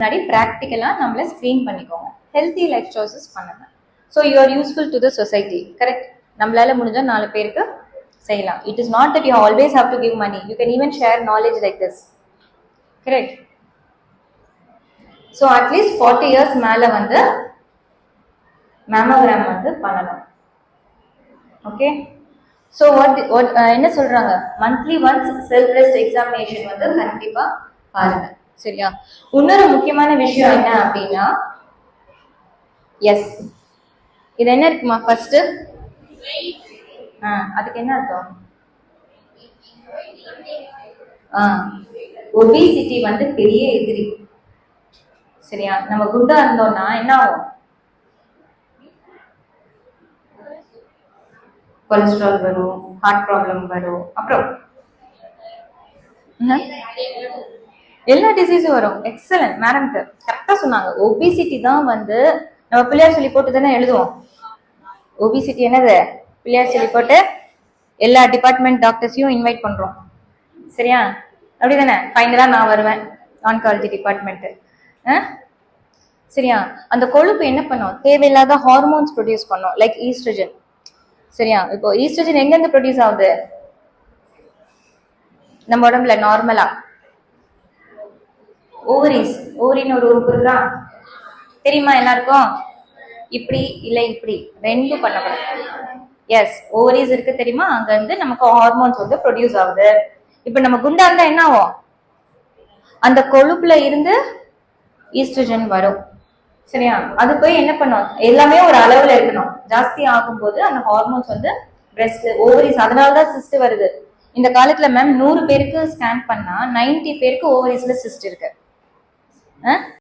முன்னாடி ப்ராக்டிக்கலாக நம்மளை ஸ்க்ரீன் பண்ணிக்கோங்க. ஹெல்த்தி லைஃப் சாய்ஸஸ் பண்ணுங்க. So you are useful to the society. Correct. நம்மளால முடிஞ்சால் 4 பேருக்கு செய்யலாம். It is not that you always have to give money. You can even share knowledge like this. Correct. So at least 40 years மேலே வந்து mammogram வந்து பண்ணலாம். Okay. So என்ன சொல்றாங்க, monthly once self breast examination வந்து கண்டிப்பா பாருங்க. சரியா? இன்னொரு முக்கியமான விஷயம் என்ன அப்படின்னா, எஸ், இது என்ன இருக்குமா ஃபர்ஸ்ட்? அதுக்கு என்ன அர்த்தம்? ஒபிசிட்டி வந்து பெரிய எதிரி. சரியா? நம்ம குண்டா இருந்தோம்னா என்ன ஆகும்? கொலஸ்ட்ரால் வரும், ஹார்ட் ப்ராப்ளம் வரும், அப்புறம் எல்லா டிசீஸும் வரும். எக்ஸலன்ட் மேடம், கரெக்டா சொன்னாங்க. ஒபிசிட்டி தான் வந்து நம்ம பிள்ளையார் சொல்லி போட்டு தானே எழுதுவோம். ஒபிசிட்டி என்னது? பிள்ளையார் சொல்லி போட்டு எல்லா டிபார்ட்மெண்ட் டாக்டர்ஸையும் இன்வைட் பண்றோம். சரியா? அப்படிதானே? ஃபைனலா நான் வருவேன், ஆன்காலஜி டிபார்ட்மெண்ட். சரியா? அந்த கொழுப்பு என்ன பண்ணும்? தேவையில்லாத ஹார்மோன்ஸ் ப்ரொடியூஸ் பண்ணும், லைக் ஈஸ்ட்ரஜன். சரியா? இப்போ ஈஸ்ட்ரஜன் எங்க இருந்து ப்ரொடியூஸ் ஆகுது? நம்ம உடம்புல நார்மலா ஓவரிஸ். ஓவரின்னு ஒரு உறுப்பு இருக்கா தெரியுமா எல்லாருக்கும்? இப்படி இல்லை இப்படி ரெண்டும் பண்ணப்படும். எஸ், ஓவரிஸ் இருக்கு தெரியுமா? அங்க இருந்து நமக்கு ஹார்மோன்ஸ் வந்து ப்ரொடியூஸ் ஆகுது. இப்ப நம்ம குண்டா இருந்தா என்ன ஆகும்? அந்த கொழுப்புல இருந்து ஈஸ்ட்ரஜன் வரும். சரியா? அது போய் என்ன பண்ணும்? எல்லாமே ஒரு அளவுல இருக்கணும். ஜாஸ்தி ஆகும்போது அந்த ஹார்மோன்ஸ் வந்து பிரெஸ்ட், ஓவரிஸ், அதனாலதான் சிஸ்ட் வருது. இந்த காலத்துல மேம் 100 பேருக்கு ஸ்கேன் பண்ணா 90 பேருக்கு ஓவரிஸ்ல சிஸ்ட் இருக்கு.